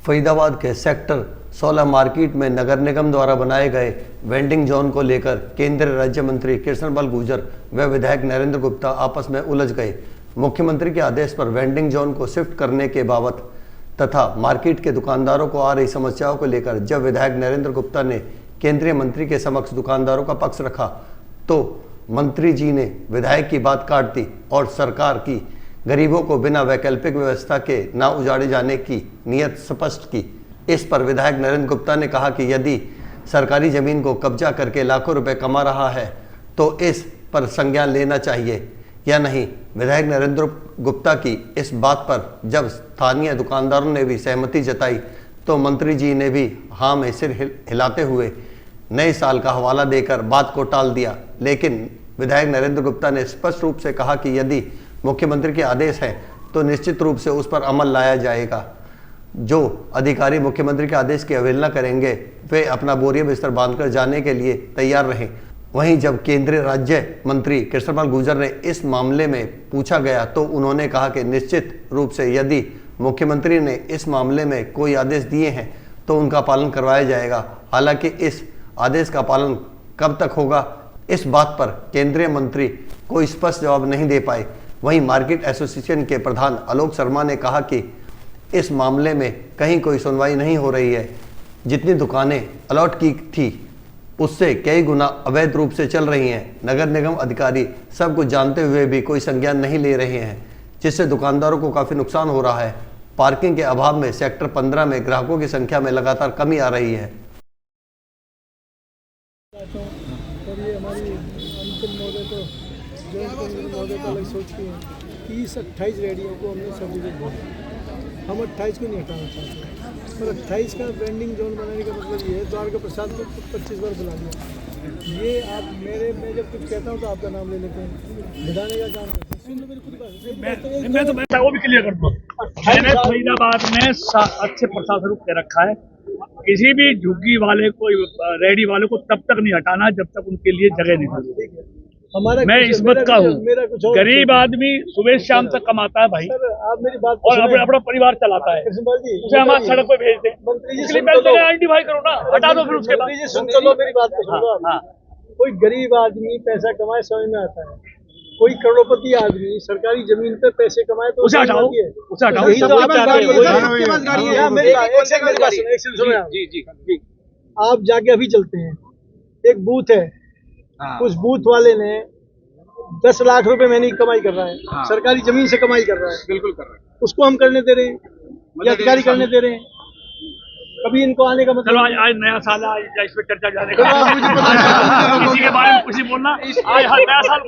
फरीदाबाद के sector 16 market में नगर निगम द्वारा बनाए गए वेंडिंग जोन को लेकर केंद्रीय राज्य मंत्री कृष्णपाल गुर्जर व विधायक नरेंद्र गुप्ता आपस में उलझ गए। मुख्यमंत्री के आदेश पर वेंडिंग जोन को शिफ्ट करने के बाबत तथा मार्केट के दुकानदारों को आ रही समस्याओं को लेकर जब विधायक नरेंद्र गुप्ता ने केंद्रीय मंत्री के समक्ष दुकानदारों का पक्ष रखा तो मंत्री जी ने विधायक की बात काट दी और सरकार की गरीबों को बिना वैकल्पिक व्यवस्था के ना उजाड़े जाने की नीयत स्पष्ट की। इस पर विधायक नरेंद्र गुप्ता ने कहा कि यदि सरकारी जमीन को कब्जा करके लाखों रुपए कमा रहा है तो इस पर संज्ञान लेना चाहिए या नहीं। विधायक नरेंद्र गुप्ता की इस बात पर जब स्थानीय दुकानदारों ने भी सहमति जताई तो मंत्री जी ने भी हाँ में सिर हिलाते हुए नए साल का हवाला देकर बात को टाल दिया। लेकिन विधायक नरेंद्र गुप्ता ने स्पष्ट रूप से कहा कि यदि मुख्यमंत्री के आदेश है तो निश्चित रूप से उस पर अमल लाया जाएगा। जो अधिकारी मुख्यमंत्री के आदेश की अवहेलना करेंगे वे अपना बोरिया बिस्तर बांधकर जाने के लिए तैयार रहें। वहीं जब केंद्रीय राज्य मंत्री कृष्णपाल गुर्जर ने इस मामले में पूछा गया तो उन्होंने कहा कि निश्चित रूप से यदि मुख्यमंत्री ने इस मामले में कोई आदेश दिए हैं तो उनका पालन करवाया जाएगा। हालांकि इस आदेश का पालन कब तक होगा इस बात पर केंद्रीय मंत्री कोई स्पष्ट जवाब नहीं दे पाए। वहीं मार्केट एसोसिएशन के प्रधान आलोक शर्मा ने कहा कि इस मामले में कहीं कोई सुनवाई नहीं हो रही है। जितनी दुकानें अलॉट की थी उससे कई गुना अवैध रूप से चल रही हैं। नगर निगम अधिकारी सब कुछ जानते हुए भी कोई संज्ञान नहीं ले रहे हैं, जिससे दुकानदारों को काफ़ी नुकसान हो रहा है। पार्किंग के अभाव में सेक्टर 15 में ग्राहकों की संख्या में लगातार कमी आ रही है। और ये हमारी अंतिम महोदय तो जयंत महोदय तो अलग सोचती हैं कि इस 28 रेडियो को हमने सर्टिफिकेट दिया। हम 28 को नहीं हटाना चाहते और 28 का ब्रांडिंग जोन बनाने का मतलब ये है द्वारका प्रसाद को 25 बार बुला लिया। ये आप मैं जब कुछ कहता हूँ तो आपका नाम ले लेते हैं, बिठाने का काम करते हैं। सुन लो मेरी पूरी बात। मैं वो भी क्लियर कर दूँ। मैंने फरीदाबाद में अच्छे प्रशासन को कह रखा है, किसी भी झुग्गी वाले को रेडी वाले को तब तक नहीं हटाना जब तक उनके लिए जगह नहीं मिले। मैं इस बात का हूँ, गरीब आदमी सुबह शाम तक कमाता है भाई आप मेरी बात और अपना परिवार चलाता है, उसे हमारे सड़क पे भेज दें। इसलिए मैं आइडेंटिफाई करो ना, हटा दो फिर उसके बाद। सुन तो लो मेरी बात को सुनो। कोई गरीब आदमी पैसा कमाए समझ में आता है, कोई करोड़पति आदमी सरकारी जमीन पे पैसे कमाए तो उसे हटाओ, उसे हटाओ। यही तो आप चाहते हैं। आप जाके अभी चलते हैं, एक बूथ है, उस बूथ वाले ने 10 लाख रुपए महीने की कमाई कर रहा है, सरकारी जमीन से कमाई कर रहा है। बिल्कुल कर रहा है। उसको हम करने दे रहे हैं या अधिकारी करने दे रहे हैं? कभी इनको आने का मतलब चलो आज नया साल है, इस पे चर्चा जाने का किसी के बारे में कुछ नहीं बोलना। आज नया साल